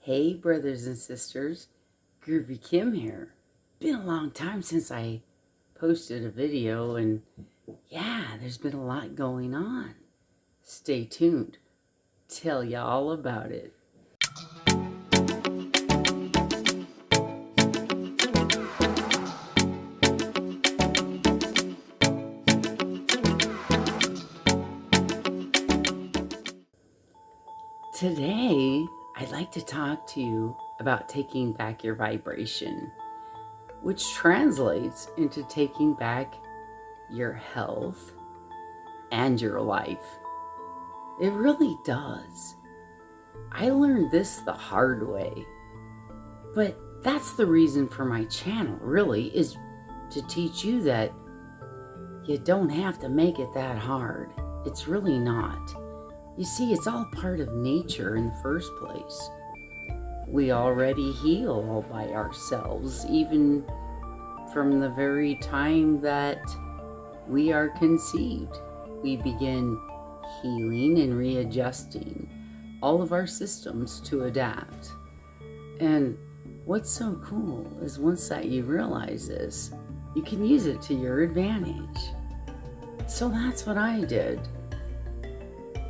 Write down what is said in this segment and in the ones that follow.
Hey brothers and sisters, Groovy Kim here. Been a long time since I posted a video, and yeah, there's been a lot going on. Stay tuned. Tell you all about it. Today, I'd like to talk to you about taking back your vibration, which translates into taking back your health and your life. It really does. I learned this the hard way, but that's the reason for my channel, really, is to teach you that you don't have to make it that hard. It's really not. You see, it's all part of nature in the first place. We already heal all by ourselves, even from the very time that we are conceived. We begin healing and readjusting all of our systems to adapt. And what's so cool is once that you realize this, you can use it to your advantage. So that's what I did.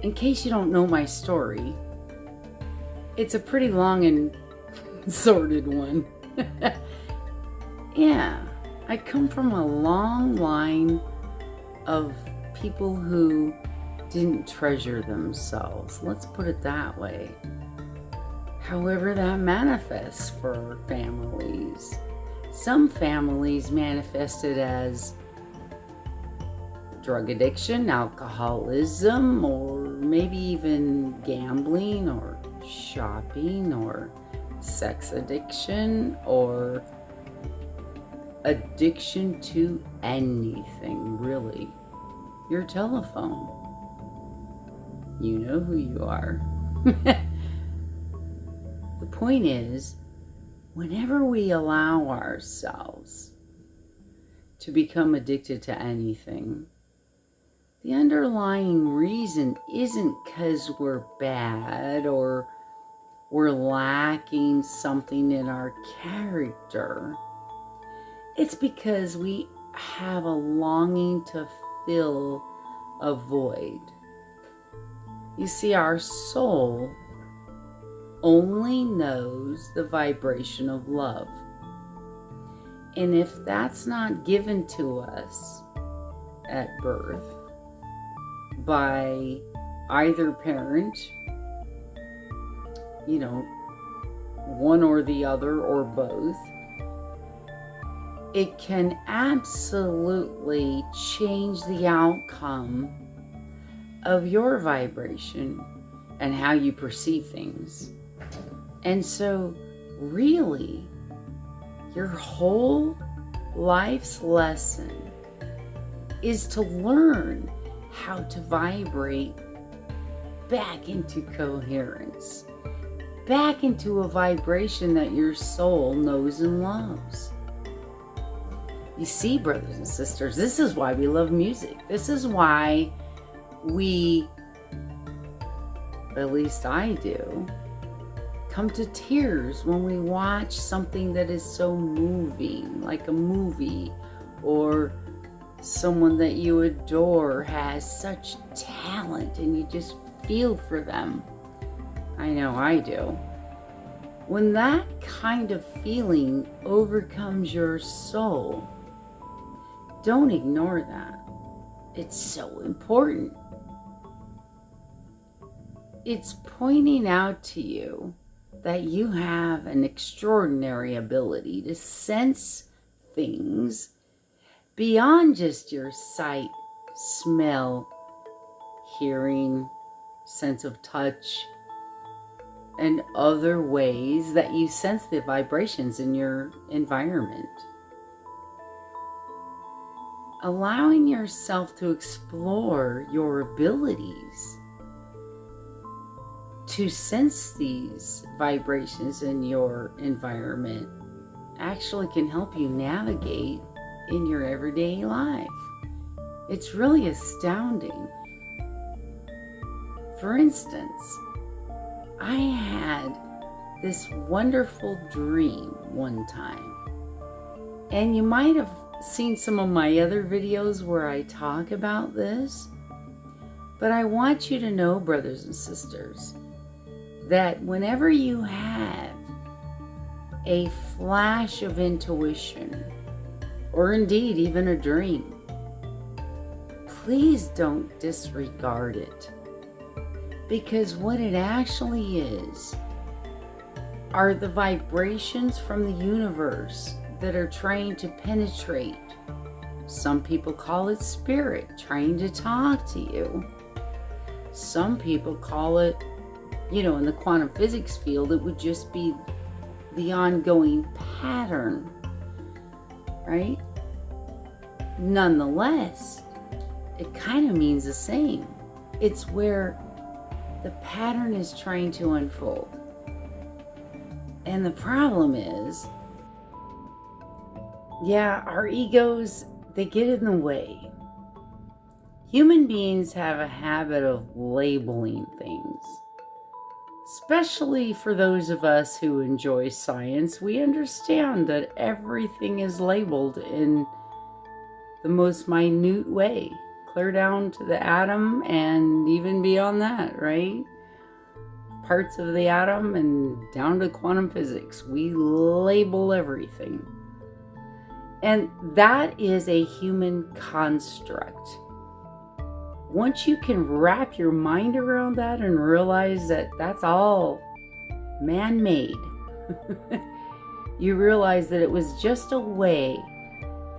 In case you don't know my story, it's a pretty long and sordid one. Yeah, I come from a long line of people who didn't treasure themselves. Let's put it that way. However, that manifests for families. Some families manifest it as drug addiction, alcoholism, or maybe even gambling or shopping or sex addiction or addiction to anything, really. Your telephone. You know who you are. The point is, whenever we allow ourselves to become addicted to anything, the underlying reason isn't because we're bad or we're lacking something in our character. It's because we have a longing to fill a void. You see, our soul only knows the vibration of love. And if that's not given to us at birth, by either parent, one or the other or both, it can absolutely change the outcome of your vibration and how you perceive things. And so really, your whole life's lesson is to learn how to vibrate back into coherence, back into a vibration that your soul knows and loves. You see, brothers and sisters, this is why we love music. This is why we, at least I do, come to tears when we watch something that is so moving, like a movie, or someone that you adore has such talent and you just feel for them. I know I do. When that kind of feeling overcomes your soul, don't ignore that. It's so important. It's pointing out to you that you have an extraordinary ability to sense things beyond just your sight, smell, hearing, sense of touch, and other ways that you sense the vibrations in your environment. Allowing yourself to explore your abilities to sense these vibrations in your environment actually can help you navigate in your everyday life. It's really astounding. For instance, I had this wonderful dream one time. And you might have seen some of my other videos where I talk about this. But I want you to know, brothers and sisters, that whenever you have a flash of intuition, or indeed even a dream, please don't disregard it. Because what it actually is are the vibrations from the universe that are trying to penetrate. Some people call it spirit trying to talk to you. Some people call it, in the quantum physics field, it would just be the ongoing pattern, right? Nonetheless, it kind of means the same. It's where the pattern is trying to unfold. And the problem is, our egos, they get in the way. Human beings have a habit of labeling things. Especially for those of us who enjoy science, we understand that everything is labeled in the most minute way, clear down to the atom and even beyond that, right? Parts of the atom and down to quantum physics. We label everything. And that is a human construct. Once you can wrap your mind around that and realize that that's all man-made, you realize that it was just a way,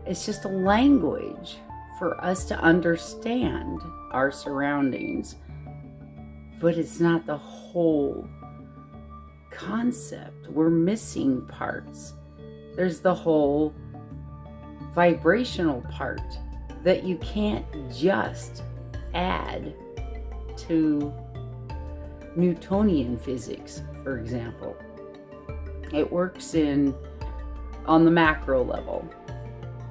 it's just a language for us to understand our surroundings, but it's not the whole concept. We're missing parts. There's the whole vibrational part that you can't just add to Newtonian physics, for example. It works on the macro level.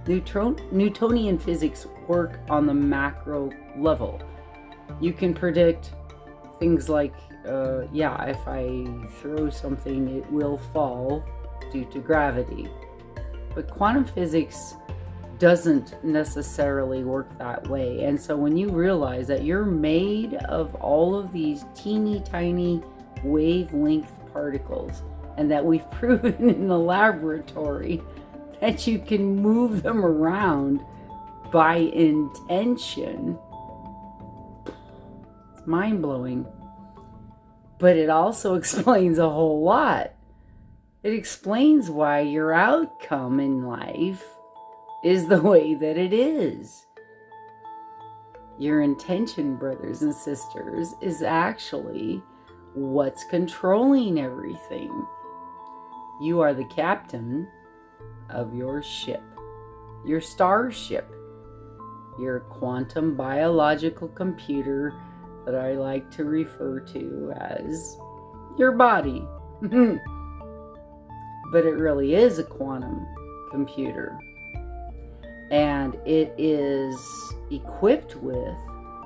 Newtonian physics work on the macro level. You can predict things like, if I throw something, it will fall due to gravity. But quantum physics doesn't necessarily work that way. And so when you realize that you're made of all of these teeny tiny wavelength particles, and that we've proven in the laboratory that you can move them around by intention, it's mind-blowing. But it also explains a whole lot. It explains why your outcome in life is the way that it is. Your intention, brothers and sisters, is actually what's controlling everything. You are the captain of your ship, your starship, your quantum biological computer that I like to refer to as your body. But it really is a quantum computer. And it is equipped with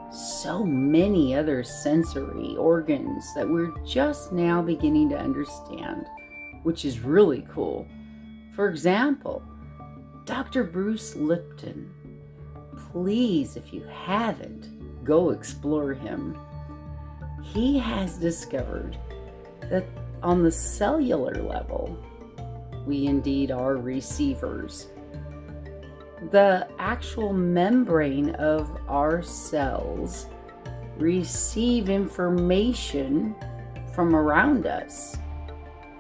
so many other sensory organs that we're just now beginning to understand, which is really cool. For example, Dr. Bruce Lipton. Please, if you haven't, go explore him. He has discovered that on the cellular level, we indeed are receivers. The actual membrane of our cells receive information from around us.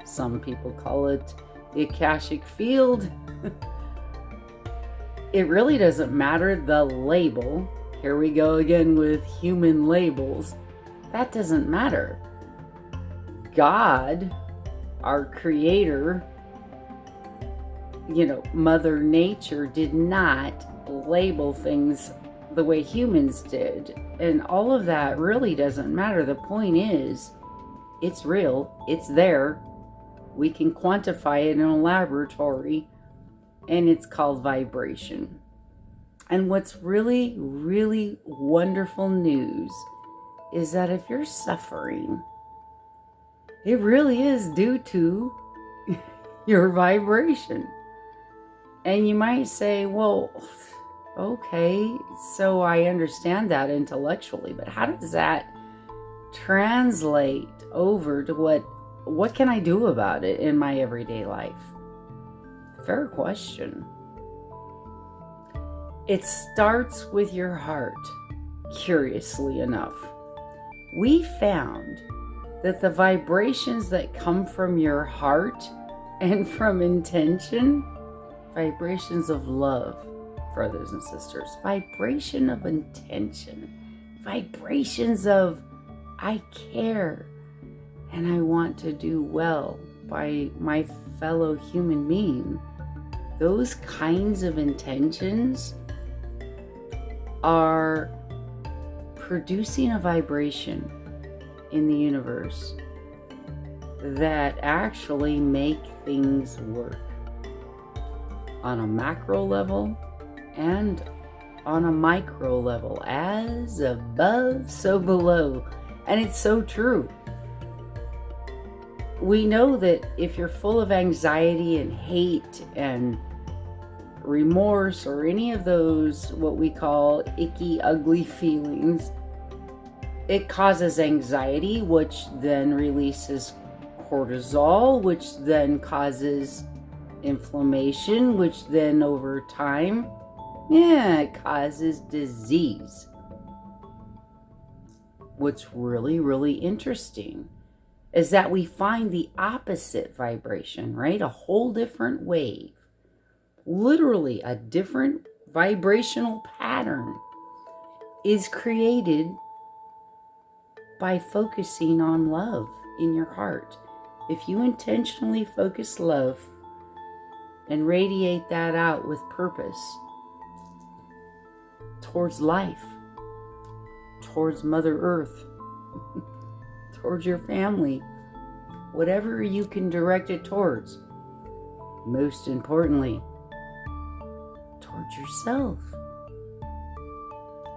Some people call it the Akashic field. It really doesn't matter the label. Here we go again with human labels. That doesn't matter. God, our creator, Mother Nature did not label things the way humans did. And all of that really doesn't matter. The point is, it's real. It's there. We can quantify it in a laboratory. And it's called vibration. And what's really, really wonderful news is that if you're suffering, it really is due to your vibration. And you might say, well, okay, so I understand that intellectually, but how does that translate over to what can I do about it in my everyday life? Fair question. It starts with your heart, curiously enough. We found that the vibrations that come from your heart and from intention, vibrations of love, brothers and sisters, vibration of intention, vibrations of I care and I want to do well by my fellow human being. Those kinds of intentions are producing a vibration in the universe that actually make things work on a macro level and on a micro level, as above, so below. And it's so true. We know that if you're full of anxiety and hate and remorse or any of those what we call icky, ugly feelings, it causes anxiety, which then releases cortisol, which then causes inflammation, which then over time, it causes disease. What's really, really interesting is that we find the opposite vibration, right? A whole different wave, literally a different vibrational pattern is created by focusing on love in your heart. If you intentionally focus love and radiate that out with purpose towards life, towards Mother Earth, towards your family, whatever you can direct it towards, most importantly, towards yourself,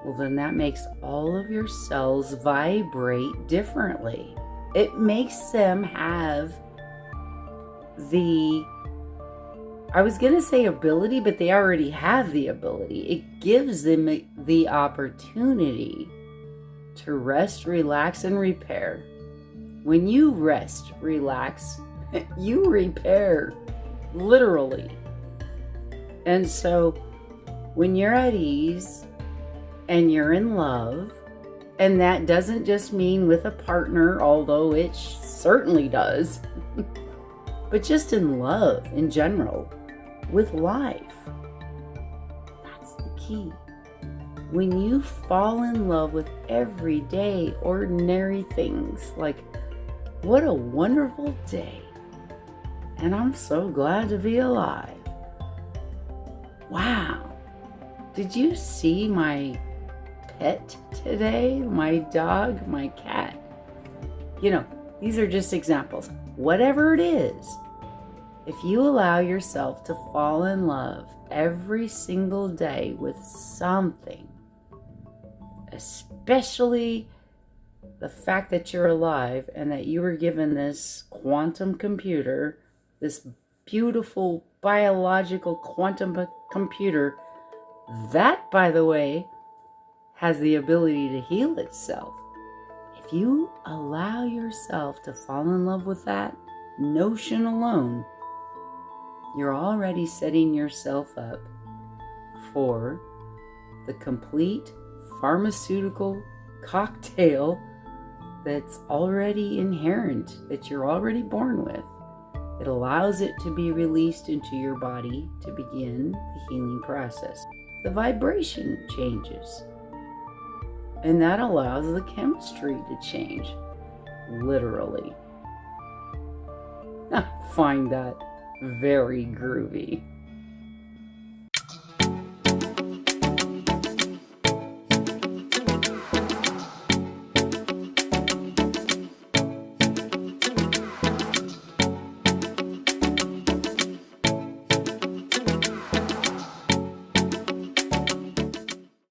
well, then that makes all of your cells vibrate differently. It makes them have the, I was going to say ability, but they already have the ability. It gives them the opportunity to rest, relax, and repair. When you rest, relax, you repair, literally. And so when you're at ease and you're in love, and that doesn't just mean with a partner, although it certainly does, but just in love in general, with life. That's the key. When you fall in love with everyday, ordinary things, like, what a wonderful day, and I'm so glad to be alive. Wow. Did you see my pet today? My dog, my cat? You know, these are just examples. Whatever it is, if you allow yourself to fall in love every single day with something, especially the fact that you're alive and that you were given this quantum computer, this beautiful biological quantum computer, that, by the way, has the ability to heal itself. If you allow yourself to fall in love with that notion alone, you're already setting yourself up for the complete pharmaceutical cocktail that's already inherent, that you're already born with. It allows it to be released into your body to begin the healing process. The vibration changes, and that allows the chemistry to change, literally. I find that very groovy.